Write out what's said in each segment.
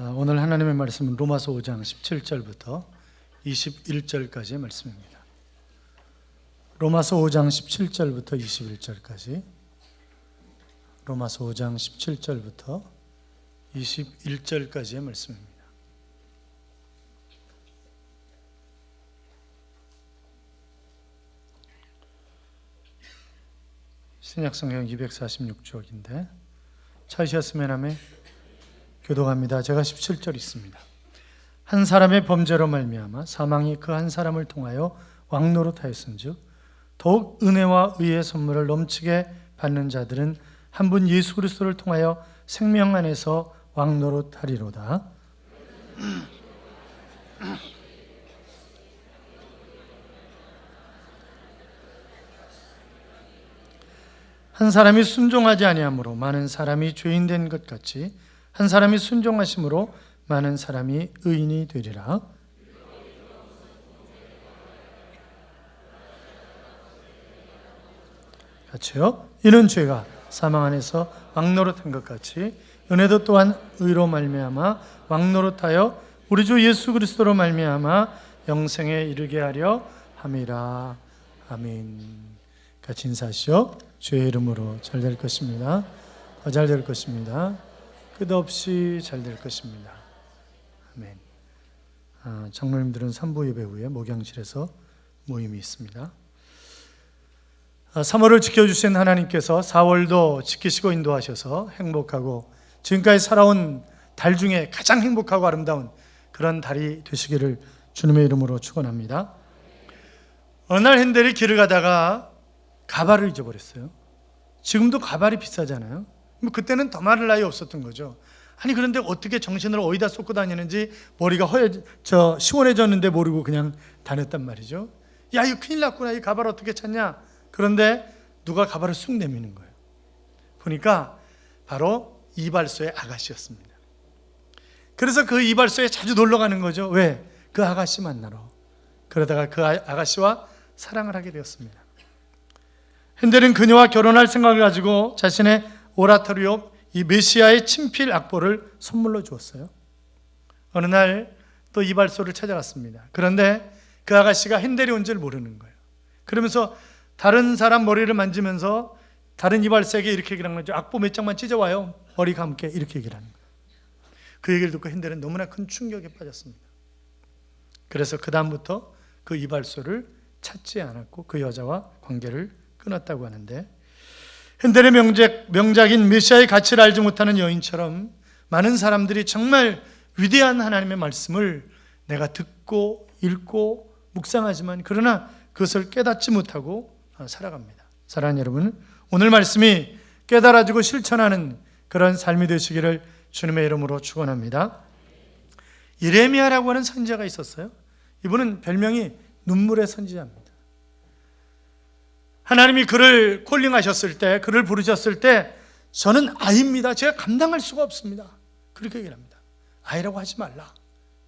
오늘 하나님의 말씀은 로마서 5장 17절부터 21절까지의 말씀입니다. 로마서 5장 17절부터 21절까지, 로마서 5장 17절부터 21절까지의 말씀입니다. 신약성경 246쪽인데 찾으셨으면 하며 교독합니다. 제가 17절 있습니다. 한 사람의 범죄로 말미암아 사망이 그 한 사람을 통하여 왕노릇하였은즉 더욱 은혜와 의의 선물을 넘치게 받는 자들은 한 분 예수 그리스도를 통하여 생명 안에서 왕노릇하리로다. 한 사람이 순종하지 아니함으로 많은 사람이 죄인 된 것 같이 한 사람이 순종하심으로 많은 사람이 의인이 되리라. 같이요. 이는 죄가 사망 안에서 왕노릇한 것 같이 은혜도 또한 의로 말미암아 왕노릇하여 우리 주 예수 그리스도로 말미암아 영생에 이르게 하려 함이라. 아멘. 같이 인사하시오. 주의 이름으로 잘 될 것입니다. 더 잘 될 것입니다. 끝없이 잘 될 것입니다. 아멘. 장로님들은 3부 예배 후에 목양실에서 모임이 있습니다. 3월을 지켜주신 하나님께서 4월도 지키시고 인도하셔서 행복하고 지금까지 살아온 달 중에 가장 행복하고 아름다운 그런 달이 되시기를 주님의 이름으로 축원합니다. 어느 날 핸델이 길을 가다가 가발을 잊어버렸어요. 지금도 가발이 비싸잖아요. 그때는 더 많을 나위 없었던 거죠. 아니 그런데 어떻게 정신을 어디다 쏟고 다니는지 머리가 시원해졌는데 모르고 그냥 다녔단 말이죠. 야, 이거 큰일 났구나. 이 가발 어떻게 찾냐. 그런데 누가 가발을 쑥 내미는 거예요. 보니까 바로 이발소의 아가씨였습니다. 그래서 그 이발소에 자주 놀러 가는 거죠. 왜? 그 아가씨 만나러. 그러다가 그 아가씨와 사랑을 하게 되었습니다. 핸델은 그녀와 결혼할 생각을 가지고 자신의 오라토리오 이 메시아의 친필 악보를 선물로 주었어요. 어느 날 또 이발소를 찾아갔습니다. 그런데 그 아가씨가 핸델이 온 줄 모르는 거예요. 그러면서 다른 사람 머리를 만지면서 다른 이발사에게 이렇게 얘기를 하는 거죠. 악보 몇 장만 찢어와요. 머리 감게. 이렇게 얘기를 하는 거예요. 그 얘기를 듣고 핸델은 너무나 큰 충격에 빠졌습니다. 그래서 그 다음부터 그 이발소를 찾지 않았고 그 여자와 관계를 끊었다고 하는데, 핸델의 명작인 메시아의 가치를 알지 못하는 여인처럼 많은 사람들이 정말 위대한 하나님의 말씀을 내가 듣고 읽고 묵상하지만 그러나 그것을 깨닫지 못하고 살아갑니다. 사랑하는 여러분, 오늘 말씀이 깨달아지고 실천하는 그런 삶이 되시기를 주님의 이름으로 축원합니다. 예레미야라고 하는 선지자가 있었어요. 이분은 별명이 눈물의 선지자입니다. 하나님이 그를 콜링하셨을 때, 그를 부르셨을 때 저는 아이입니다. 제가 감당할 수가 없습니다. 그렇게 얘기를 합니다. 아이라고 하지 말라.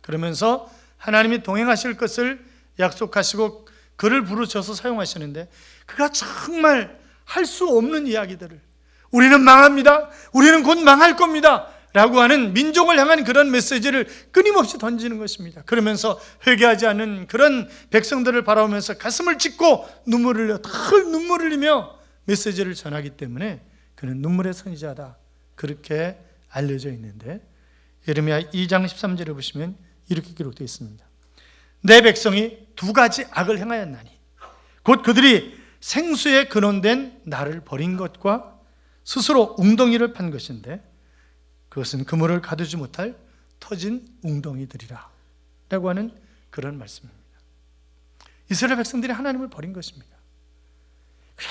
그러면서 하나님이 동행하실 것을 약속하시고 그를 부르셔서 사용하시는데 그가 정말 할 수 없는 이야기들을, 우리는 망합니다. 우리는 곧 망할 겁니다. 라고 하는 민족을 향한 그런 메시지를 끊임없이 던지는 것입니다. 그러면서 회개하지 않는 그런 백성들을 바라보면서 가슴을 찢고 눈물을 흘려 털 눈물을 흘리며 메시지를 전하기 때문에 그는 눈물의 선지자다. 그렇게 알려져 있는데 예레미야 2장 13절에 보시면 이렇게 기록되어 있습니다. 내 백성이 두 가지 악을 행하였나니 곧 그들이 생수에 근원된 나를 버린 것과 스스로 웅덩이를 판 것인데 그것은 그물을 가두지 못할 터진 웅덩이들이라 라고 하는 그런 말씀입니다. 이스라엘 백성들이 하나님을 버린 것입니다.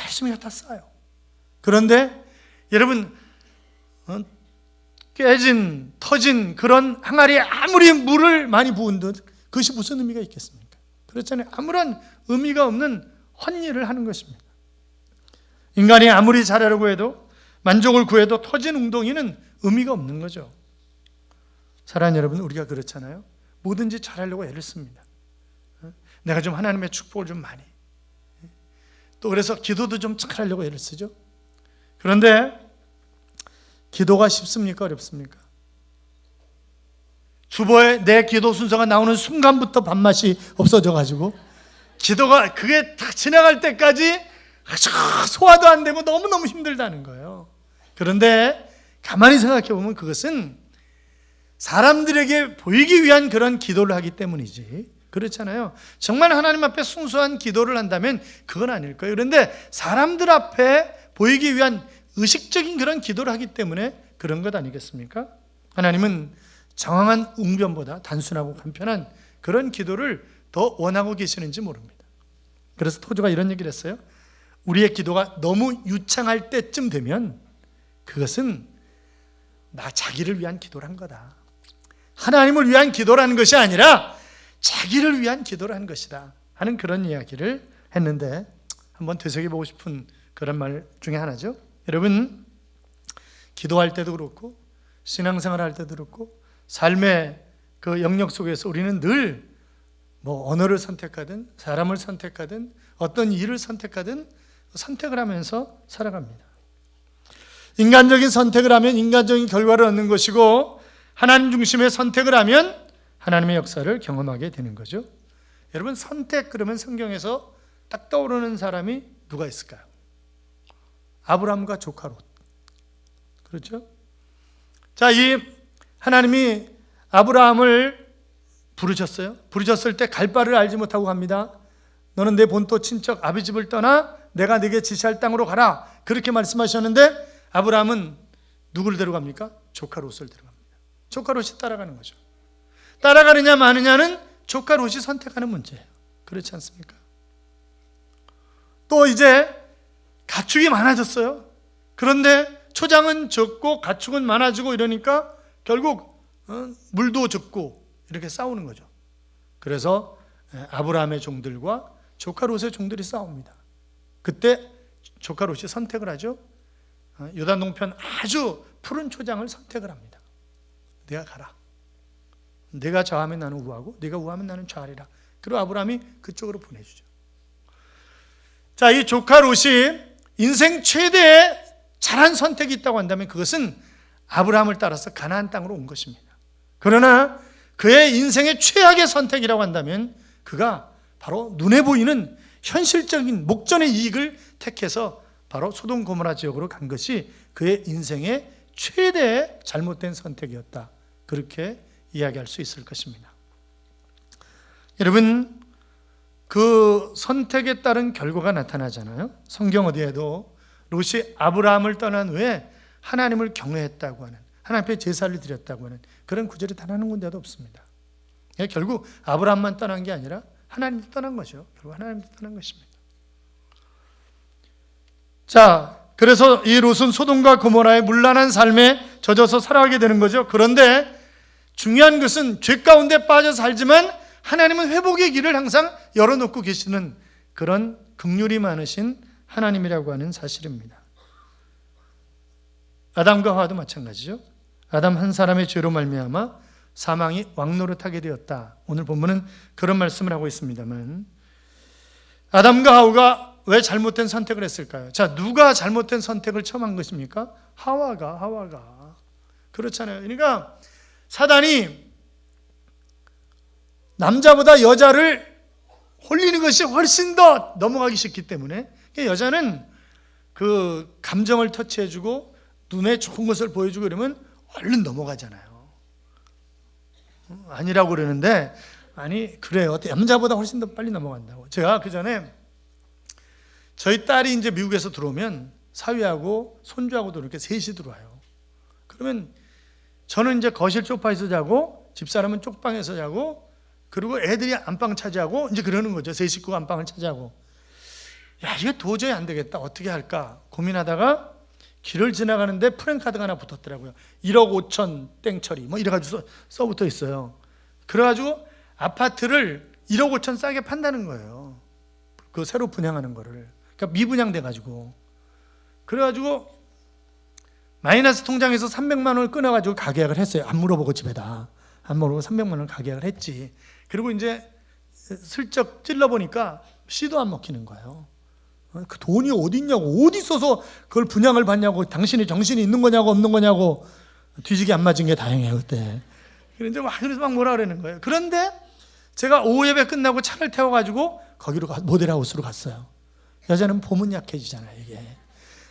열심히 갖다 쌓아요. 그런데 여러분, 깨진 터진 그런 항아리에 아무리 물을 많이 부은 듯 그것이 무슨 의미가 있겠습니까? 그렇잖아요. 아무런 의미가 없는 헛일을 하는 것입니다. 인간이 아무리 잘하려고 해도 만족을 구해도 터진 웅덩이는 의미가 없는 거죠. 사랑하는 여러분, 우리가 그렇잖아요. 뭐든지 잘하려고 애를 씁니다. 내가 좀 하나님의 축복을 좀 많이, 또 그래서 기도도 좀 잘하려고 애를 쓰죠. 그런데 기도가 쉽습니까? 어렵습니까? 주보에 내 기도 순서가 나오는 순간부터 밥맛이 없어져가지고 기도가 그게 딱 지나갈 때까지 소화도 안 되고 너무너무 힘들다는 거예요. 그런데 가만히 생각해 보면 그것은 사람들에게 보이기 위한 그런 기도를 하기 때문이지, 그렇잖아요. 정말 하나님 앞에 순수한 기도를 한다면 그건 아닐 거예요. 그런데 사람들 앞에 보이기 위한 의식적인 그런 기도를 하기 때문에 그런 것 아니겠습니까? 하나님은 정황한 웅변보다 단순하고 간편한 그런 기도를 더 원하고 계시는지 모릅니다. 그래서 토주가 이런 얘기를 했어요. 우리의 기도가 너무 유창할 때쯤 되면 그것은 나 자기를 위한 기도를 한 거다. 하나님을 위한 기도라는 것이 아니라 자기를 위한 기도를 한 것이다 하는 그런 이야기를 했는데, 한번 되새겨보고 싶은 그런 말 중에 하나죠. 여러분, 기도할 때도 그렇고 신앙생활 할 때도 그렇고 삶의 그 영역 속에서 우리는 늘 언어를 선택하든 사람을 선택하든 어떤 일을 선택하든 선택을 하면서 살아갑니다. 인간적인 선택을 하면 인간적인 결과를 얻는 것이고, 하나님 중심의 선택을 하면 하나님의 역사를 경험하게 되는 거죠. 여러분, 선택 그러면 성경에서 딱 떠오르는 사람이 누가 있을까요? 아브라함과 조카 롯. 그렇죠? 자, 이 하나님이 아브라함을 부르셨어요. 부르셨을 때 갈 바를 알지 못하고 갑니다. 너는 내 본토 친척 아비 집을 떠나 내가 네게 지시할 땅으로 가라, 그렇게 말씀하셨는데 아브라함은 누구를 데려갑니까? 조카 롯을 데려갑니다. 조카 롯이 따라가는 거죠. 따라가느냐 마느냐는 조카 롯이 선택하는 문제예요. 그렇지 않습니까? 또 이제 가축이 많아졌어요. 그런데 초장은 적고 가축은 많아지고 이러니까 결국 물도 적고 이렇게 싸우는 거죠. 그래서 아브라함의 종들과 조카 롯의 종들이 싸웁니다. 그때 조카 롯이 선택을 하죠. 요단 동편 아주 푸른 초장을 선택을 합니다. 내가 가라. 내가 좌하면 나는 우하고 네가 우하면 나는 좌하리라. 그리고 아브라함이 그쪽으로 보내주죠. 자, 이 조카 롯이 인생 최대의 잘한 선택이 있다고 한다면 그것은 아브라함을 따라서 가나안 땅으로 온 것입니다. 그러나 그의 인생의 최악의 선택이라고 한다면 그가 바로 눈에 보이는 현실적인 목전의 이익을 택해서 바로 소돔 고모라 지역으로 간 것이 그의 인생의 최대의 잘못된 선택이었다, 그렇게 이야기할 수 있을 것입니다. 여러분, 그 선택에 따른 결과가 나타나잖아요. 성경 어디에도 롯이 아브라함을 떠난 후에 하나님을 경외했다고 하는, 하나님 앞에 제사를 드렸다고 하는 그런 구절이 단 한 군데도 없습니다. 결국 아브라함만 떠난 게 아니라 하나님도 떠난 거죠. 결국 하나님도 떠난 것입니다. 자, 그래서 이 롯은 소돔과 고모라의 문란한 삶에 젖어서 살아가게 되는 거죠. 그런데 중요한 것은 죄 가운데 빠져 살지만 하나님은 회복의 길을 항상 열어놓고 계시는 그런 긍휼이 많으신 하나님이라고 하는 사실입니다. 아담과 하와도 마찬가지죠. 아담 한 사람의 죄로 말미암아 사망이 왕노릇하게 되었다. 오늘 본문은 그런 말씀을 하고 있습니다만, 아담과 하와가 왜 잘못된 선택을 했을까요? 자, 누가 잘못된 선택을 처음 한 것입니까? 하와가. 그렇잖아요. 그러니까 사단이 남자보다 여자를 홀리는 것이 훨씬 더 넘어가기 쉽기 때문에, 여자는 그 감정을 터치해주고 눈에 좋은 것을 보여주고 이러면 얼른 넘어가잖아요. 아니라고 그러는데, 아니 그래요. 남자보다 훨씬 더 빨리 넘어간다고. 제가 그 전에 저희 딸이 이제 미국에서 들어오면 사위하고 손주하고도 이렇게 셋이 들어와요. 그러면 저는 이제 거실 쪽방에서 자고 집사람은 쪽방에서 자고, 그리고 애들이 안방 차지하고 이제 그러는 거죠. 세 식구가 안방을 차지하고. 야, 이게 도저히 안 되겠다. 어떻게 할까 고민하다가 길을 지나가는데 프랜카드가 하나 붙었더라고요. 1억 5천 땡처리 이래가지고 써붙어 있어요. 그래가지고 아파트를 1억 5천 싸게 판다는 거예요. 그 새로 분양하는 거를. 그러니까 미분양돼가지고. 그래가지고 마이너스 통장에서 300만 원을 끊어가지고 가계약을 했어요. 안 물어보고 집에다. 안 물어보고 300만 원을 가계약을 했지. 그리고 이제 슬쩍 찔러보니까 씨도 안 먹히는 거예요. 그 돈이 어디 있냐고, 어디 있어서 그걸 분양을 받냐고, 당신이 정신이 있는 거냐고 없는 거냐고. 뒤지게 안 맞은 게 다행이에요 그때. 그래서 막 뭐라 그러는 거예요. 그런데 제가 오후 예배 끝나고 차를 태워가지고 거기로 모델하우스로 갔어요. 여자는 봄은 약해지잖아요, 이게.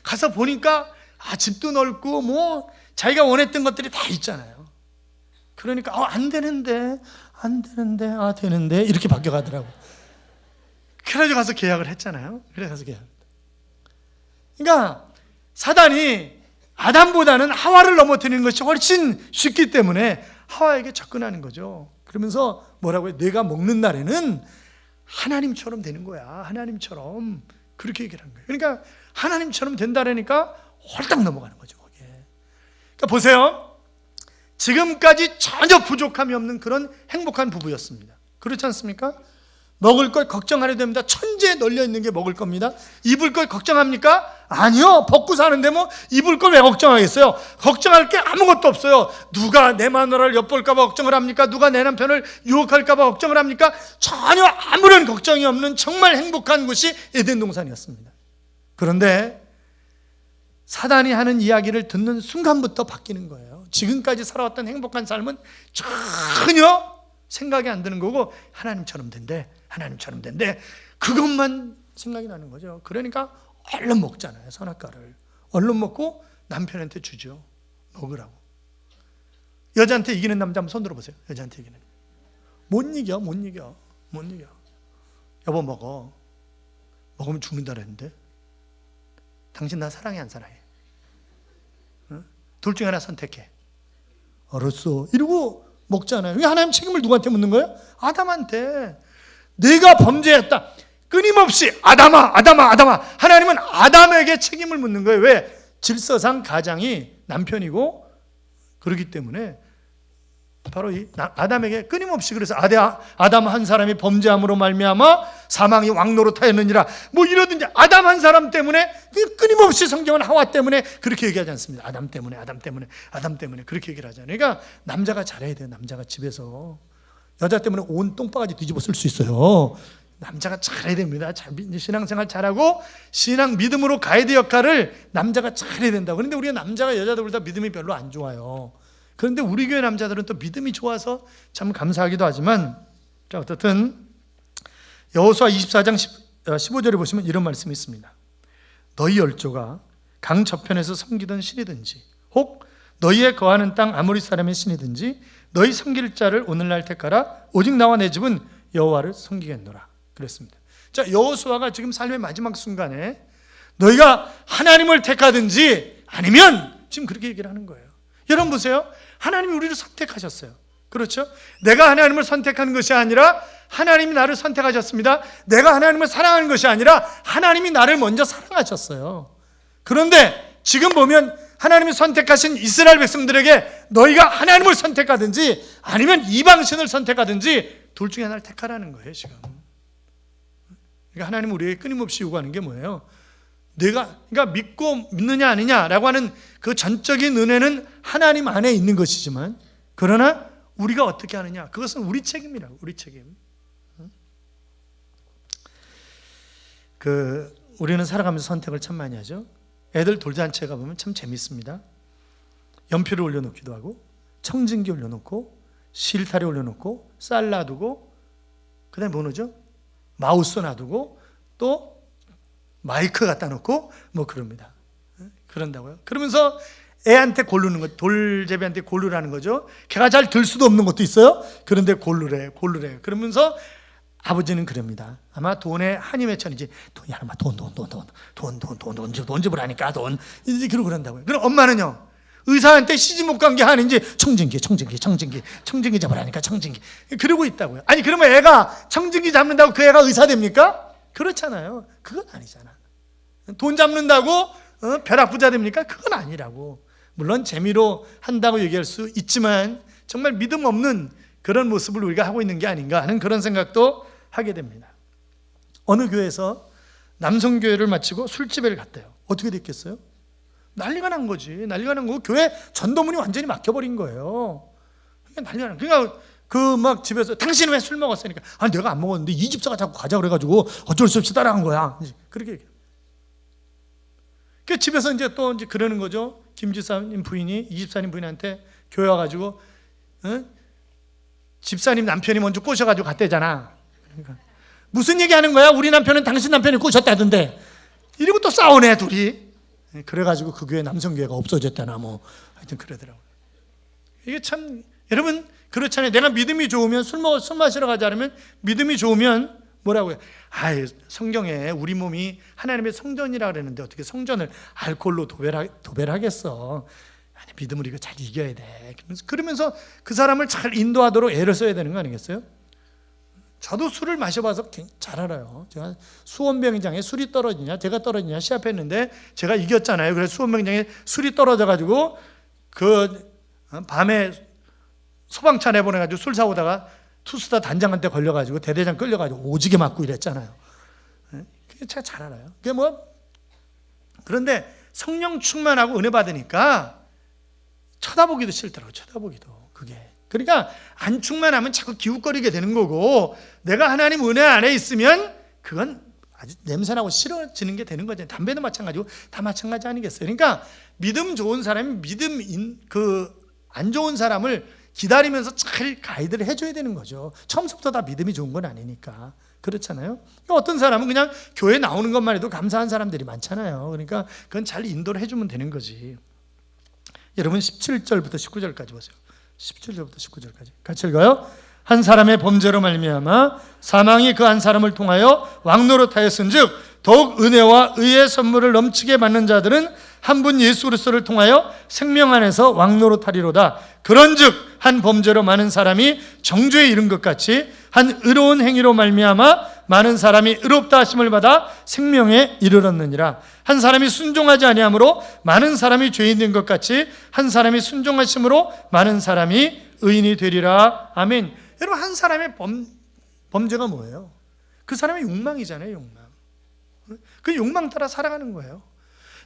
가서 보니까 집도 넓고 뭐 자기가 원했던 것들이 다 있잖아요. 그러니까 안 되는데 되는데 이렇게 바뀌어가더라고. 그래서 가서 계약을 했잖아요. 그래서 가서 계약. 그러니까 사단이 아담보다는 하와를 넘어뜨리는 것이 훨씬 쉽기 때문에 하와에게 접근하는 거죠. 그러면서 뭐라고 해요? 내가 먹는 날에는 하나님처럼 되는 거야. 하나님처럼. 그렇게 얘기를 한 거예요. 그러니까 하나님처럼 된다라니까 홀딱 넘어가는 거죠, 거기에. 그러니까 보세요. 지금까지 전혀 부족함이 없는 그런 행복한 부부였습니다. 그렇지 않습니까? 먹을 걸 걱정하려 됩니다. 천지에 널려 있는 게 먹을 겁니다. 입을 걸 걱정합니까? 아니요. 벗고 사는데 뭐 입을 걸 왜 걱정하겠어요? 걱정할 게 아무것도 없어요. 누가 내 마누라를 엿볼까 봐 걱정을 합니까? 누가 내 남편을 유혹할까 봐 걱정을 합니까? 전혀 아무런 걱정이 없는 정말 행복한 곳이 에덴 동산이었습니다. 그런데 사단이 하는 이야기를 듣는 순간부터 바뀌는 거예요. 지금까지 살아왔던 행복한 삶은 전혀 생각이 안 드는 거고 하나님처럼 된대. 그것만 생각이 나는 거죠. 그러니까 얼른 먹잖아요, 선악과를. 얼른 먹고 남편한테 주죠. 먹으라고. 여자한테 이기는 남자 한번 손 들어보세요. 여자한테 이기는. 못 이겨. 여보 먹어. 먹으면 죽는다 그랬는데 당신 나 사랑해 안 사랑해? 응? 둘 중에 하나 선택해. 알았어. 이러고 먹잖아요. 왜 하나님 책임을 누구한테 묻는 거예요? 아담한테. 내가 범죄했다. 끊임없이 아담아. 하나님은 아담에게 책임을 묻는 거예요. 왜? 질서상 가장이 남편이고 그렇기 때문에 바로 이 아담에게 끊임없이 그래서 아담 한 사람이 범죄함으로 말미암아 사망이 왕노릇하였느니라 뭐 이러든지 아담 한 사람 때문에 끊임없이 성경은 하와 때문에 그렇게 얘기하지 않습니다. 아담 때문에 그렇게 얘기를 하잖아요. 그러니까 남자가 잘해야 돼요. 남자가 집에서 여자 때문에 온 똥바가지 뒤집어 쓸 수 있어요. 남자가 잘해야 됩니다. 신앙생활 잘하고 신앙 믿음으로 가이드 역할을 남자가 잘해야 된다고. 그런데 우리가 남자가 여자들보다 믿음이 별로 안 좋아요. 그런데 우리 교회 남자들은 또 믿음이 좋아서 참 감사하기도 하지만, 자 어떻든 여호수아 24장 15절에 보시면 이런 말씀이 있습니다. 너희 열조가 강 저편에서 섬기던 신이든지 혹 너희의 거하는 땅 아모리 사람의 신이든지 너희 섬길 자를 오늘날 택하라. 오직 나와 내 집은 여호와를 섬기겠노라 그랬습니다. 자, 여호수아가 지금 삶의 마지막 순간에 너희가 하나님을 택하든지 아니면 지금 그렇게 얘기를 하는 거예요. 여러분 보세요. 하나님이 우리를 선택하셨어요. 그렇죠? 내가 하나님을 선택하는 것이 아니라 하나님이 나를 선택하셨습니다. 내가 하나님을 사랑하는 것이 아니라 하나님이 나를 먼저 사랑하셨어요. 그런데 지금 보면 하나님이 선택하신 이스라엘 백성들에게 너희가 하나님을 선택하든지 아니면 이방신을 선택하든지 둘 중에 하나를 택하라는 거예요, 지금. 그러니까 하나님은 우리에게 끊임없이 요구하는 게 뭐예요? 그러니까 믿고 믿느냐 아니냐라고 하는 그 전적인 은혜는 하나님 안에 있는 것이지만 그러나 우리가 어떻게 하느냐 그것은 우리 책임이라고. 우리 책임. 우리는 살아가면서 선택을 참 많이 하죠. 애들 돌잔치에 가보면 참 재밌습니다. 연필을 올려놓기도 하고 청진기 올려놓고 실타래 올려놓고 쌀 놔두고 그 다음에 뭐 넣죠? 마우스 놔두고 또 마이크 갖다 놓고 뭐 그럽니다. 그런다고요. 그러면서 애한테 고르는 거, 돌제비한테 고르라는 거죠. 걔가 잘 들 수도 없는 것도 있어요. 그런데 고르래. 그러면서 아버지는 그럽니다. 아마 돈에 한이 맺혀는지 돈이 하나만 돈 집으라니까 돈 이제 그런다고요. 그럼 엄마는요. 의사한테 시집 못 간 게 한인지 청진기 잡으라니까 청진기 그러고 있다고요. 아니 그러면 애가 청진기 잡는다고 그 애가 의사 됩니까? 그렇잖아요. 그건 아니잖아. 돈 잡는다고 벼락 부자 됩니까? 그건 아니라고. 물론 재미로 한다고 얘기할 수 있지만 정말 믿음 없는 그런 모습을 우리가 하고 있는 게 아닌가 하는 그런 생각도 하게 됩니다. 어느 교회에서 남성교회를 마치고 술집에 갔대요. 어떻게 됐겠어요? 난리가 난 거지. 난리가 난 거고 교회 전도문이 완전히 막혀버린 거예요. 난리가 난 거예요. 그러니까 막 집에서 당신은 왜 술 먹었으니까 아니 내가 안 먹었는데 이 집사가 자꾸 가자 그래가지고 어쩔 수 없이 따라간 거야. 그렇게 얘기해요. 그 집에서 이제 또 그러는 거죠. 김 집사님 부인이 이 집사님 부인한테 교회 와가지고 집사님 남편이 먼저 꼬셔가지고 갔대잖아. 그러니까 무슨 얘기하는 거야? 우리 남편은 당신 남편이 꼬셨다던데. 이러고 또 싸우네 둘이. 그래가지고 그 교회 남성교회가 없어졌다나 뭐 하여튼 그러더라고요. 이게 참 여러분 그렇잖아요. 내가 믿음이 좋으면 술 마시러 가지 않으면 믿음이 좋으면 뭐라고요? 성경에 우리 몸이 하나님의 성전이라 그랬는데 어떻게 성전을 알코올로 도배하겠어? 아니, 믿음으로 이거 잘 이겨야 돼. 그러면서 그 사람을 잘 인도하도록 애를 써야 되는 거 아니겠어요? 저도 술을 마셔봐서 잘 알아요. 제가 수원병장에 술이 떨어지냐 제가 떨어지냐 시합했는데 제가 이겼잖아요. 그래서 수원병장에 술이 떨어져가지고 그 밤에 소방차 내보내가지고 술 사오다가 투수다 단장한테 걸려가지고 대대장 끌려가지고 오지게 맞고 이랬잖아요. 그게 제가 잘 알아요. 그게 그런데 성령 충만하고 은혜 받으니까 쳐다보기도 싫더라고요. 쳐다보기도. 그게. 그러니까 안 충만하면 자꾸 기웃거리게 되는 거고, 내가 하나님 은혜 안에 있으면 그건 아주 냄새나고 싫어지는 게 되는 거죠. 담배도 마찬가지고 다 마찬가지 아니겠어요? 그러니까 믿음 좋은 사람이 안 좋은 사람을 기다리면서 잘 가이드를 해줘야 되는 거죠. 처음부터 다 믿음이 좋은 건 아니니까. 그렇잖아요. 어떤 사람은 그냥 교회 나오는 것만 해도 감사한 사람들이 많잖아요. 그러니까 그건 잘 인도를 해주면 되는 거지. 여러분 17절부터 19절까지 보세요. 17절부터 19절까지 같이 읽어요. 한 사람의 범죄로 말미암아 사망이 그 한 사람을 통하여 왕노릇하였은즉 더욱 은혜와 의의 선물을 넘치게 받는 자들은 한 분 예수 그리스도를 통하여 생명 안에서 왕노릇하리로다. 그런즉 한 범죄로 많은 사람이 정죄에 이른 것 같이 한 의로운 행위로 말미암아 많은 사람이 의롭다 하심을 받아 생명에 이르렀느니라. 한 사람이 순종하지 아니함으로 많은 사람이 죄인 된 것 같이 한 사람이 순종하심으로 많은 사람이 의인이 되리라. 아멘. 여러분 한 사람의 범죄가 뭐예요? 그 사람의 욕망이잖아요. 욕망. 그 욕망 따라 살아가는 거예요.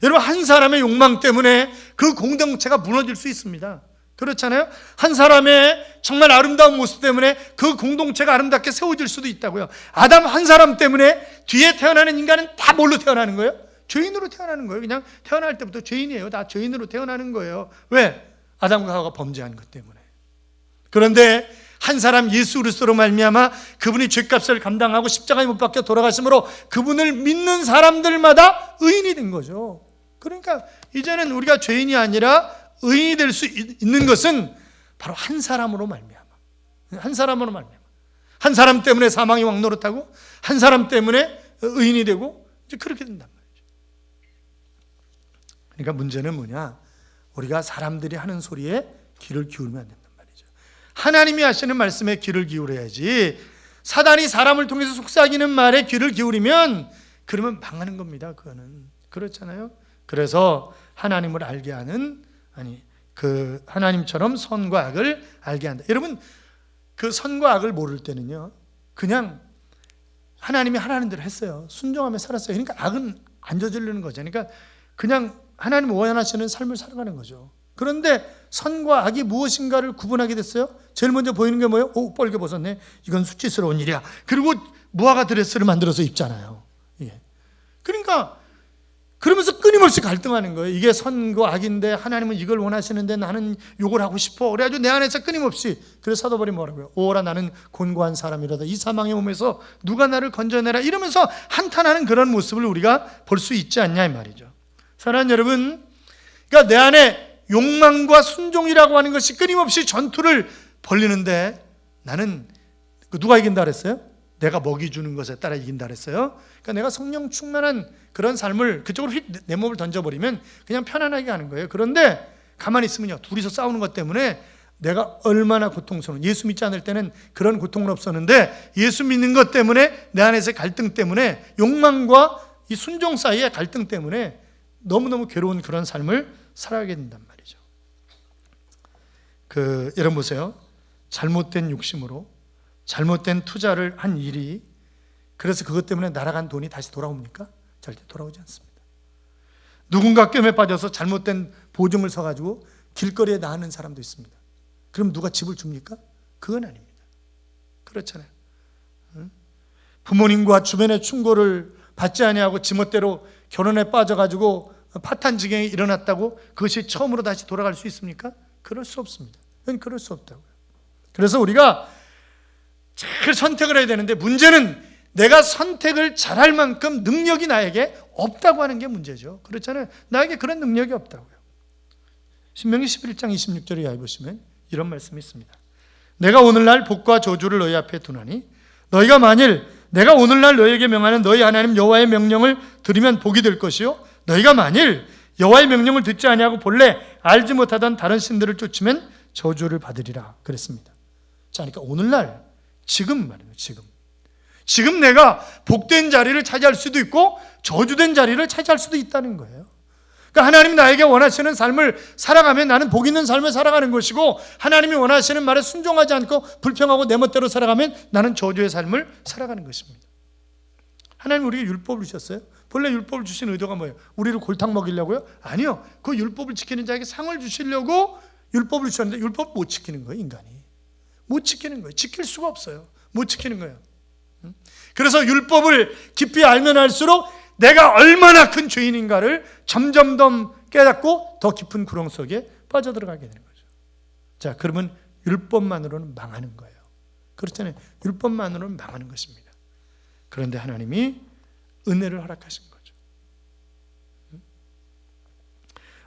여러분 한 사람의 욕망 때문에 그 공동체가 무너질 수 있습니다. 그렇잖아요. 한 사람의 정말 아름다운 모습 때문에 그 공동체가 아름답게 세워질 수도 있다고요. 아담 한 사람 때문에 뒤에 태어나는 인간은 다 뭘로 태어나는 거예요? 죄인으로 태어나는 거예요. 그냥 태어날 때부터 죄인이에요. 다 죄인으로 태어나는 거예요. 왜? 아담과 하와가 범죄한 것 때문에. 그런데 한 사람 예수 그리스도로 말미암아 그분이 죄값을 감당하고 십자가에 못 박혀 돌아가심으로 그분을 믿는 사람들마다 의인이 된 거죠. 그러니까 이제는 우리가 죄인이 아니라 의인이 될 수 있는 것은 바로 한 사람으로 말미암아. 한 사람으로 말미암아. 한 사람 때문에 사망이 왕노릇하고 한 사람 때문에 의인이 되고 이제 그렇게 된단 말이죠. 그러니까 문제는 뭐냐? 우리가 사람들이 하는 소리에 귀를 기울이면 안 된단 말이죠. 하나님이 하시는 말씀에 귀를 기울여야지. 사단이 사람을 통해서 속삭이는 말에 귀를 기울이면 그러면 망하는 겁니다. 그거는. 그렇잖아요. 그래서 하나님을 알게 하는 그 하나님처럼 선과 악을 알게 한다. 여러분 그 선과 악을 모를 때는요 그냥 하나님이 하라는 대로 했어요. 순종하며 살았어요. 그러니까 악은 안 저지르는 거죠. 그러니까 그냥 하나님 원하시는 삶을 살아가는 거죠. 그런데 선과 악이 무엇인가를 구분하게 됐어요. 제일 먼저 보이는 게 뭐예요? 오, 뻘개 벗었네. 이건 수치스러운 일이야. 그리고 무화과 드레스를 만들어서 입잖아요. 예. 그러니까 그러면서 끊임없이 갈등하는 거예요. 이게 선과 악인데 하나님은 이걸 원하시는데 나는 이걸 하고 싶어. 그래가지고 내 안에서 끊임없이. 그래서 사도 바울이 뭐라고요? 오라 나는 곤고한 사람이라다. 이 사망의 몸에서 누가 나를 건져내라. 이러면서 한탄하는 그런 모습을 우리가 볼 수 있지 않냐 이 말이죠. 사랑하는 여러분, 그러니까 내 안에 욕망과 순종이라고 하는 것이 끊임없이 전투를 벌리는데 나는 누가 이긴다 그랬어요? 내가 먹이 주는 것에 따라 이긴다 그랬어요. 그러니까 내가 성령 충만한 그런 삶을 그쪽으로 내 몸을 던져버리면 그냥 편안하게 하는 거예요. 그런데 가만히 있으면요, 둘이서 싸우는 것 때문에 내가 얼마나 고통스러운, 예수 믿지 않을 때는 그런 고통은 없었는데 예수 믿는 것 때문에 내 안에서의 갈등 때문에 욕망과 이 순종 사이의 갈등 때문에 너무너무 괴로운 그런 삶을 살아가게 된단 말이죠. 여러분 보세요. 잘못된 욕심으로 잘못된 투자를 한 일이 그래서 그것 때문에 날아간 돈이 다시 돌아옵니까? 절대 돌아오지 않습니다. 누군가 꿰매 빠져서 잘못된 보증을 서가지고 길거리에 나가는 사람도 있습니다. 그럼 누가 집을 줍니까? 그건 아닙니다. 그렇잖아요. 부모님과 주변의 충고를 받지 아니하고 지멋대로 결혼에 빠져가지고 파탄지경이 일어났다고 그것이 처음으로 다시 돌아갈 수 있습니까? 그럴 수 없습니다. 그건 그럴 수 없다고요. 그래서 우리가 잘 선택을 해야 되는데 문제는 내가 선택을 잘할 만큼 능력이 나에게 없다고 하는 게 문제죠. 그렇잖아요. 나에게 그런 능력이 없다고요. 신명기 11장 26절에 이하에 보시면 이런 말씀이 있습니다. 내가 오늘날 복과 저주를 너희 앞에 두나니 너희가 만일 내가 오늘날 너희에게 명하는 너희 하나님 여호와의 명령을 들으면 복이 될 것이요 너희가 만일 여호와의 명령을 듣지 아니하고 본래 알지 못하던 다른 신들을 쫓으면 저주를 받으리라 그랬습니다. 자, 그러니까 오늘날 지금 말이에요. 지금 내가 복된 자리를 차지할 수도 있고 저주된 자리를 차지할 수도 있다는 거예요. 그러니까 하나님이 나에게 원하시는 삶을 살아가면 나는 복 있는 삶을 살아가는 것이고, 하나님이 원하시는 말에 순종하지 않고 불평하고 내 멋대로 살아가면 나는 저주의 삶을 살아가는 것입니다. 하나님 우리에게 율법을 주셨어요. 본래 율법을 주신 의도가 뭐예요? 우리를 골탕 먹이려고요? 아니요. 그 율법을 지키는 자에게 상을 주시려고 율법을 주셨는데 율법 못 지키는 거예요. 인간이 못 지키는 거예요. 지킬 수가 없어요. 못 지키는 거예요. 그래서 율법을 깊이 알면 알수록 내가 얼마나 큰 죄인인가를 점점 더 깨닫고 더 깊은 구렁 속에 빠져들어가게 되는 거죠. 자, 그러면 율법만으로는 망하는 거예요. 그렇잖아요. 율법만으로는 망하는 것입니다. 그런데 하나님이 은혜를 허락하신 거죠.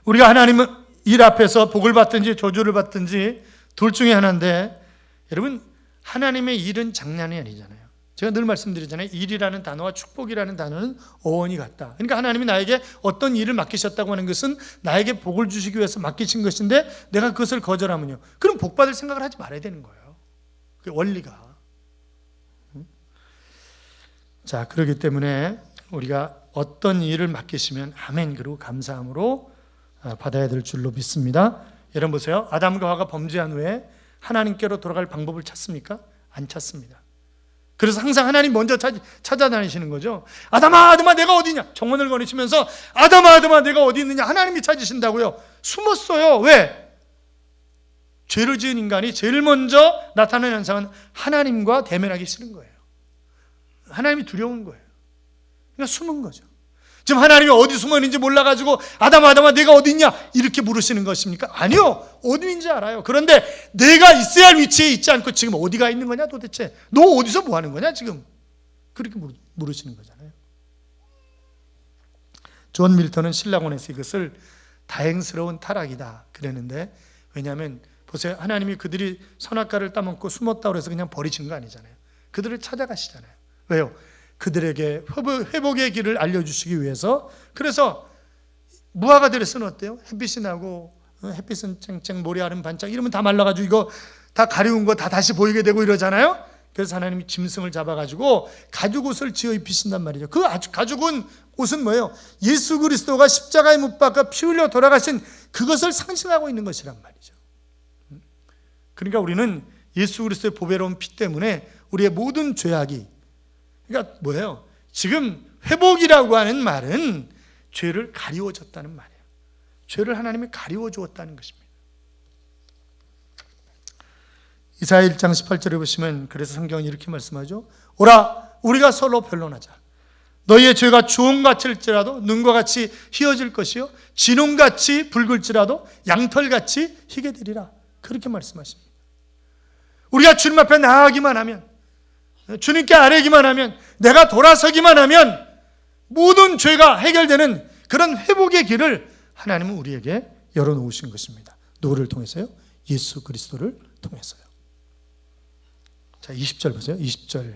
우리가 하나님은 일 앞에서 복을 받든지 저주를 받든지 둘 중에 하나인데, 여러분 하나님의 일은 장난이 아니잖아요. 제가 늘 말씀드리잖아요. 일이라는 단어와 축복이라는 단어는 어원이 같다. 그러니까 하나님이 나에게 어떤 일을 맡기셨다고 하는 것은 나에게 복을 주시기 위해서 맡기신 것인데, 내가 그것을 거절하면요, 그럼 복 받을 생각을 하지 말아야 되는 거예요. 그 원리가. 자, 그렇기 때문에 우리가 어떤 일을 맡기시면 아멘 그리고 감사함으로 받아야 될 줄로 믿습니다. 여러분 보세요. 아담과 하와가 범죄한 후에 하나님께로 돌아갈 방법을 찾습니까? 안 찾습니다. 그래서 항상 하나님 먼저 찾아다니시는 거죠. 아담아, 아담아, 내가 어디 있냐? 정원을 거니시면서 아담아, 아담아, 내가 어디 있느냐? 하나님이 찾으신다고요. 숨었어요. 왜? 죄를 지은 인간이 제일 먼저 나타나는 현상은 하나님과 대면하기 싫은 거예요. 하나님이 두려운 거예요. 그러니까 숨은 거죠. 지금 하나님이 어디 숨어 있는지 몰라가지고 아담아, 아담아, 내가 어디 있냐? 이렇게 물으시는 것입니까? 아니요. 어디 있는지 알아요. 그런데 내가 있어야 할 위치에 있지 않고 지금 어디가 있는 거냐 도대체? 너 어디서 뭐 하는 거냐 지금? 그렇게 물으시는 거잖아요. 존 밀턴은 신라곤에서 이것을 다행스러운 타락이다 그랬는데, 왜냐하면 보세요. 하나님이 그들이 선악과를 따먹고 숨었다고 해서 그냥 버리신 거 아니잖아요. 그들을 찾아가시잖아요. 왜요? 그들에게 회복의 길을 알려주시기 위해서. 그래서 무화과 들에서는 어때요? 햇빛이 나고 햇빛은 쨍쨍, 모래알은 반짝, 이러면 다 말라가지고 이거 다 가려운 거 다 다시 보이게 되고 이러잖아요. 그래서 하나님이 짐승을 잡아가지고 가죽 옷을 지어 입히신단 말이죠. 그 가죽 옷은 뭐예요? 예수 그리스도가 십자가에 못 박아 피 흘려 돌아가신 그것을 상징하고 있는 것이란 말이죠. 그러니까 우리는 예수 그리스도의 보배로운 피 때문에 우리의 모든 죄악이, 그러니까 뭐예요? 지금 회복이라고 하는 말은 죄를 가리워줬다는 말이에요. 죄를 하나님이 가리워 주었다는 것입니다. 이사야 1장 18절에 보시면 그래서 성경은 이렇게 말씀하죠. 오라, 우리가 서로 변론하자. 너희의 죄가 주홍같을지라도 눈과 같이 희어질 것이요 진홍같이 붉을지라도 양털같이 희게 되리라. 그렇게 말씀하십니다. 우리가 주님 앞에 나아가기만 하면, 주님께 아뢰기만 하면, 내가 돌아서기만 하면 모든 죄가 해결되는 그런 회복의 길을 하나님은 우리에게 열어놓으신 것입니다. 누구를 통해서요? 예수 그리스도를 통해서요. 자, 20절 보세요. 20절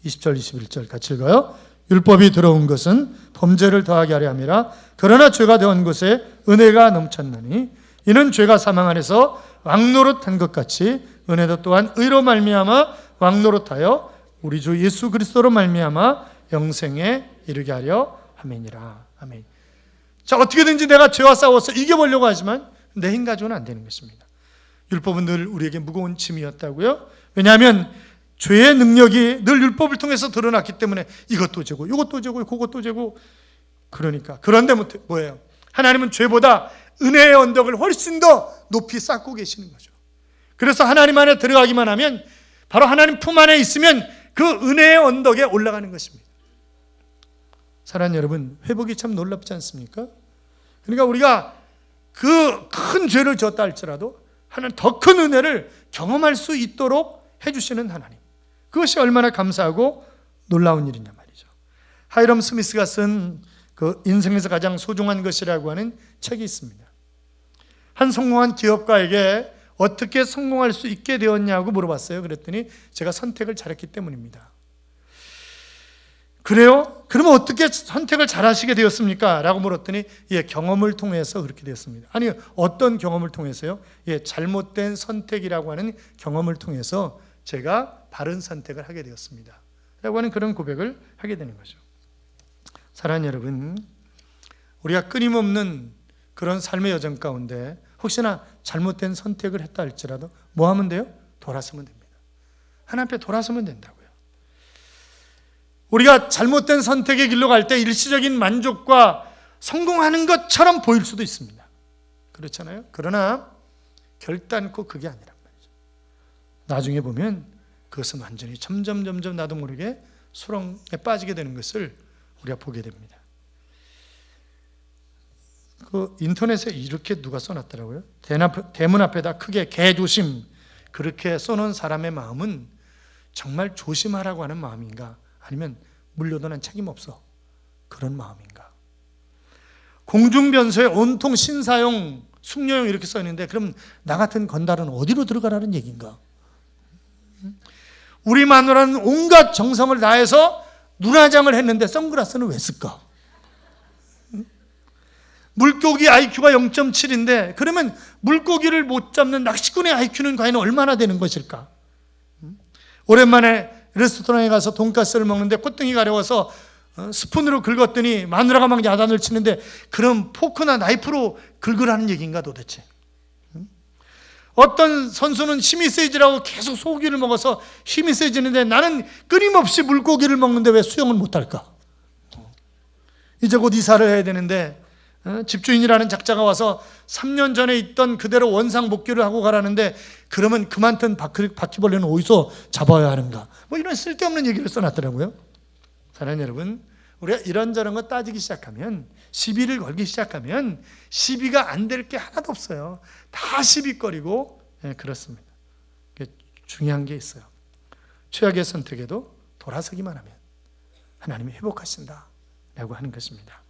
21절 같이 읽어요. 율법이 들어온 것은 범죄를 더하게 하려 함이라. 그러나 죄가 되온 곳에 은혜가 넘쳤나니 이는 죄가 사망 안에서 왕노릇한 것 같이 은혜도 또한 의로 말미암아 왕노릇하여 우리 주 예수 그리스도로 말미암아 영생에 이르게 하려 함이니라. 아멘. 자, 어떻게든지 내가 죄와 싸워서 이겨보려고 하지만 내 힘 가지고는 안 되는 것입니다. 율법은 늘 우리에게 무거운 짐이었다고요. 왜냐하면 죄의 능력이 늘 율법을 통해서 드러났기 때문에 이것도 죄고 이것도 죄고 그것도 죄고. 그러니까 그런데 뭐예요? 하나님은 죄보다 은혜의 언덕을 훨씬 더 높이 쌓고 계시는 거죠. 그래서 하나님 안에 들어가기만 하면, 바로 하나님 품 안에 있으면 그 은혜의 언덕에 올라가는 것입니다. 사랑하는 여러분, 회복이 참 놀랍지 않습니까? 그러니까 우리가 그 큰 죄를 졌다 할지라도 하나님 더 큰 은혜를 경험할 수 있도록 해주시는 하나님. 그것이 얼마나 감사하고 놀라운 일이냐 말이죠. 하이럼 스미스가 쓴 그 인생에서 가장 소중한 것이라고 하는 책이 있습니다. 한 성공한 기업가에게 어떻게 성공할 수 있게 되었냐고 물어봤어요. 그랬더니 제가 선택을 잘했기 때문입니다. 그래요? 그러면 어떻게 선택을 잘하시게 되었습니까? 라고 물었더니 경험을 통해서 그렇게 되었습니다. 아니, 어떤 경험을 통해서요? 잘못된 선택이라고 하는 경험을 통해서 제가 바른 선택을 하게 되었습니다. 라고 하는 그런 고백을 하게 되는 거죠. 사랑하는 여러분, 우리가 끊임없는 그런 삶의 여정 가운데 혹시나 잘못된 선택을 했다 할지라도 뭐 하면 돼요? 돌아서면 됩니다. 하나님 앞에 돌아서면 된다고요. 우리가 잘못된 선택의 길로 갈 때 일시적인 만족과 성공하는 것처럼 보일 수도 있습니다. 그렇잖아요? 그러나 결단코 그게 아니란 말이죠. 나중에 보면 그것은 완전히 점점 나도 모르게 수렁에 빠지게 되는 것을 우리가 보게 됩니다. 그 인터넷에 이렇게 누가 써놨더라고요. 대문 앞에다 크게 개조심, 그렇게 써놓은 사람의 마음은 정말 조심하라고 하는 마음인가, 아니면 물려도 난 책임 없어, 그런 마음인가. 공중변소에 온통 신사용, 숙녀용 이렇게 써있는데 그럼 나 같은 건달은 어디로 들어가라는 얘기인가? 우리 마누라는 온갖 정성을 다해서 눈화장을 했는데 선글라스는 왜 쓸까? 물고기 IQ가 0.7인데 그러면 물고기를 못 잡는 낚시꾼의 IQ는 과연 얼마나 되는 것일까? 오랜만에 레스토랑에 가서 돈가스를 먹는데 콧등이 가려워서 스푼으로 긁었더니 마누라가 막 야단을 치는데 그럼 포크나 나이프로 긁으라는 얘기인가 도대체? 어떤 선수는 힘이 세지라고 계속 소고기를 먹어서 힘이 세지는데 나는 끊임없이 물고기를 먹는데 왜 수영을 못할까? 이제 곧 이사를 해야 되는데 집주인이라는 작자가 와서 3년 전에 있던 그대로 원상복귀를 하고 가라는데 그러면 그만둔 바퀴벌레는 어디서 잡아야 하는가? 뭐 이런 쓸데없는 얘기를 써놨더라고요. 사랑하는 여러분, 우리가 이런저런 거 따지기 시작하면, 시비를 걸기 시작하면 시비가 안 될 게 하나도 없어요. 다 시비거리고 그렇습니다. 중요한 게 있어요. 최악의 선택에도 돌아서기만 하면 하나님이 회복하신다 라고 하는 것입니다.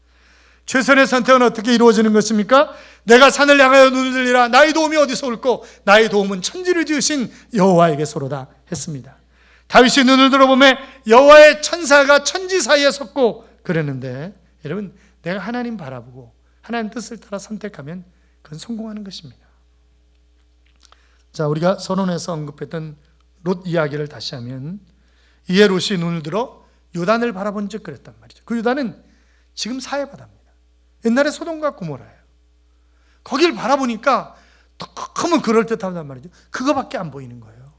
최선의 선택은 어떻게 이루어지는 것입니까? 내가 산을 향하여 눈을 들리라. 나의 도움이 어디서 올꼬? 나의 도움은 천지를 지으신 여호와에게서로다 했습니다. 다윗이 눈을 들어보매 여호와의 천사가 천지 사이에 섰고 그랬는데, 여러분, 내가 하나님 바라보고 하나님 뜻을 따라 선택하면 그건 성공하는 것입니다. 자, 우리가 선언에서 언급했던 롯 이야기를 다시 하면, 이에 롯이 눈을 들어 요단을 바라본 즉 그랬단 말이죠. 그 요단은 지금 사해바다입니다. 옛날에 소돔과 고모라예요. 거길 바라보니까 너무 그럴듯하단 말이죠. 그거밖에 안 보이는 거예요.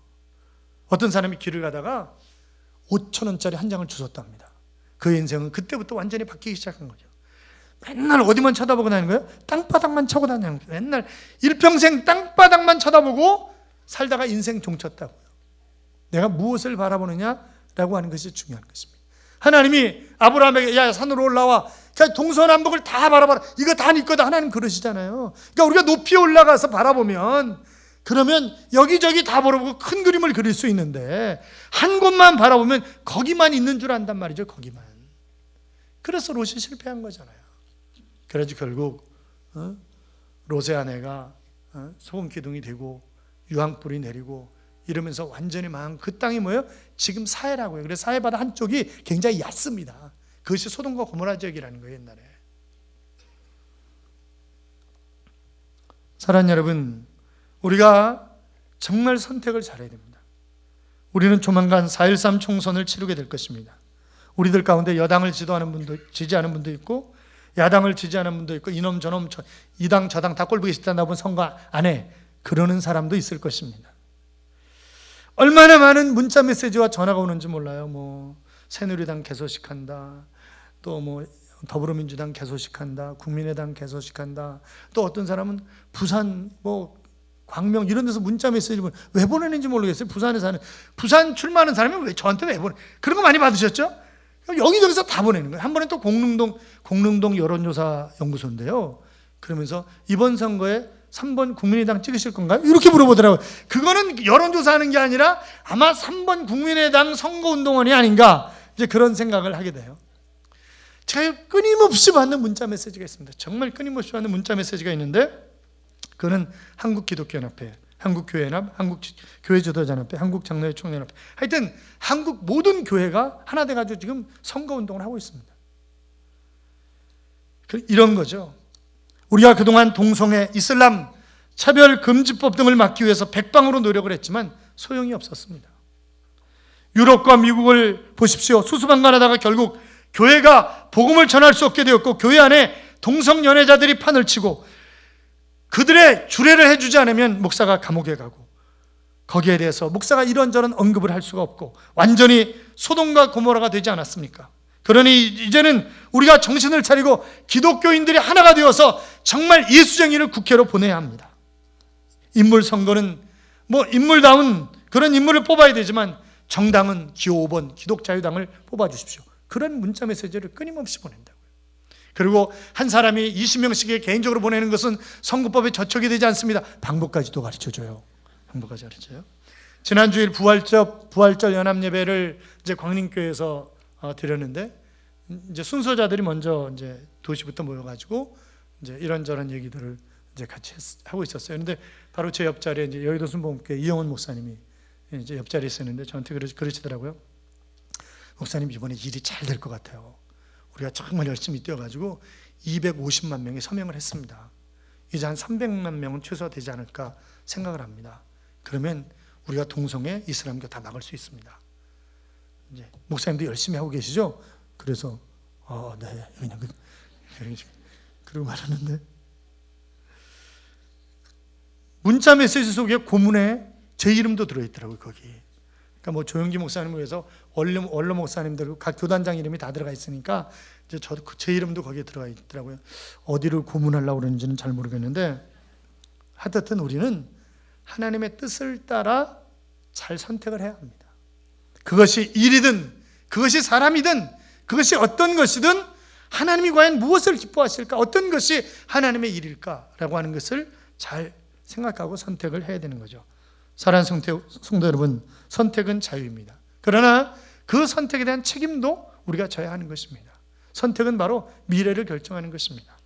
어떤 사람이 길을 가다가 5,000원짜리 한 장을 주웠답니다. 그의 인생은 그때부터 완전히 바뀌기 시작한 거죠. 맨날 어디만 쳐다보고 다니는 거예요? 땅바닥만 쳐고 다니는 거예요. 맨날 일평생 땅바닥만 쳐다보고 살다가 인생 종쳤다고요. 내가 무엇을 바라보느냐라고 하는 것이 중요한 것입니다. 하나님이 아브라함에게 야, 산으로 올라와, 그냥 동서남북을 다 바라봐라, 이거 다 네 거다, 하나님 그러시잖아요. 그러니까 우리가 높이 올라가서 바라보면, 그러면 여기저기 다 바라보고 큰 그림을 그릴 수 있는데 한 곳만 바라보면 거기만 있는 줄 안단 말이죠. 거기만. 그래서 롯이 실패한 거잖아요. 그래서 결국 롯의 아내가 소금 기둥이 되고 유황불이 내리고 이러면서 완전히 망한 그 땅이 뭐예요? 지금 사해라고요. 그래서 사해바다 한쪽이 굉장히 얕습니다. 그것이 소돔과 고모라 지역이라는 거예요, 옛날에. 사랑하는 여러분, 우리가 정말 선택을 잘해야 됩니다. 우리는 조만간 4.13 총선을 치르게 될 것입니다. 우리들 가운데 여당을 지지하는 분도 있고, 야당을 지지하는 분도 있고, 이놈 저놈 이 당 저 당 다 꼴보기 싫다나 본 선거 안에 그러는 사람도 있을 것입니다. 얼마나 많은 문자 메시지와 전화가 오는지 몰라요. 뭐 새누리당 개소식한다, 또 뭐 더불어민주당 개소식한다, 국민의당 개소식한다, 또 어떤 사람은 부산 뭐 광명 이런 데서 문자 메시지를 왜 보내는지 모르겠어요. 부산에 사는, 부산 출마하는 사람이 왜 저한테 왜 보내? 그런 거 많이 받으셨죠? 여기저기서 다 보내는 거예요. 한 번에 또 공릉동 여론조사 연구소인데요. 그러면서 이번 선거에 3번 국민의당 찍으실 건가요? 이렇게 물어보더라고요. 그거는 여론조사하는 게 아니라 아마 3번 국민의당 선거운동원이 아닌가, 이제 그런 생각을 하게 돼요. 제가 끊임없이 받는 문자 메시지가 있습니다. 정말 끊임없이 받는 문자 메시지가 있는데, 그거는 한국기독교연합회, 한국교회연합, 한국교회지도자연합회, 한국장로회총연합회, 하여튼 한국 모든 교회가 하나 돼가지고 지금 선거운동을 하고 있습니다. 이런 거죠. 우리가 그동안 동성애, 이슬람, 차별금지법 등을 막기 위해서 백방으로 노력을 했지만 소용이 없었습니다. 유럽과 미국을 보십시오. 수수방관하다가 결국 교회가 복음을 전할 수 없게 되었고, 교회 안에 동성연애자들이 판을 치고 그들의 주례를 해주지 않으면 목사가 감옥에 가고, 거기에 대해서 목사가 이런저런 언급을 할 수가 없고, 완전히 소돔과 고모라가 되지 않았습니까? 그러니 이제는 우리가 정신을 차리고 기독교인들이 하나가 되어서 정말 예수쟁이를 국회로 보내야 합니다. 인물 선거는 뭐 인물다운 그런 인물을 뽑아야 되지만, 정당은 기호 5번 기독자유당을 뽑아주십시오. 그런 문자 메시지를 끊임없이 보낸다고요. 그리고 한 사람이 20명씩 개인적으로 보내는 것은 선거법에 저촉이 되지 않습니다. 방법까지도 가르쳐줘요. 방법까지 가르쳐요. 지난 주일 부활절 연합예배를 이제 광림교회에서 드렸는데, 이제 순서자들이 먼저 이제 도시부터 모여가지고 이제 이런저런 얘기들을 이제 같이 하고 있었어요. 그런데 바로 제 옆자리에 이제 여의도 순복음교회 이영훈 목사님이 이제 옆자리에 있었는데 저한테 그러시더라고요. 목사님, 이번에 일이 잘 될 것 같아요. 우리가 정말 열심히 뛰어가지고 250만 명이 서명을 했습니다. 이제 한 300만 명은 최소화 되지 않을까 생각을 합니다. 그러면 우리가 동성애, 이슬람교 다 막을 수 있습니다. 이제 목사님도 열심히 하고 계시죠? 그래서 네, 그냥 그러고 말하는데, 문자 메시지 속에 고문에 제 이름도 들어있더라고요. 거기. 그러니까 뭐 조영기 목사님을 위해서 원로 목사님들 각 교단장 이름이 다 들어가 있으니까 이제 제 이름도 거기에 들어가 있더라고요. 어디를 고문하려고 그러는지는 잘 모르겠는데, 하여튼 우리는 하나님의 뜻을 따라 잘 선택을 해야 합니다. 그것이 일이든 그것이 사람이든 그것이 어떤 것이든 하나님이 과연 무엇을 기뻐하실까, 어떤 것이 하나님의 일일까라고 하는 것을 잘 생각하고 선택을 해야 되는 거죠. 사랑하는 성도 여러분, 선택은 자유입니다. 그러나 그 선택에 대한 책임도 우리가 져야 하는 것입니다. 선택은 바로 미래를 결정하는 것입니다.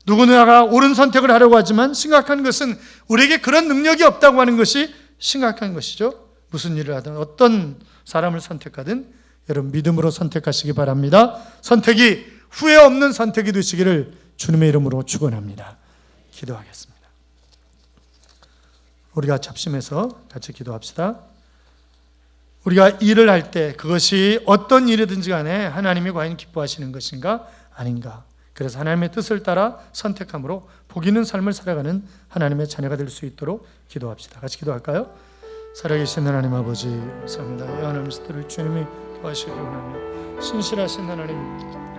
누구나가 옳은 선택을 하려고 하지만 심각한 것은 우리에게 그런 능력이 없다고 하는 것이 심각한 것이죠. 무슨 일을 하든 어떤 사람을 선택하든 여러분 믿음으로 선택하시기 바랍니다. 선택이 후회 없는 선택이 되시기를 주님의 이름으로 축원합니다. 기도하겠습니다. 우리가 잡심해서 같이 기도합시다. 우리가 일을 할 때 그것이 어떤 일이든지 간에 하나님이 과연 기뻐하시는 것인가 아닌가, 그래서 하나님의 뜻을 따라 선택함으로 복 있는 삶을 살아가는 하나님의 자녀가 될 수 있도록 기도합시다. 같이 기도할까요? 살아계신 하나님 아버지, 감사합니다. 이 하나님의 뜻을 주님이 도와주시기 원하며 신실하신 하나님,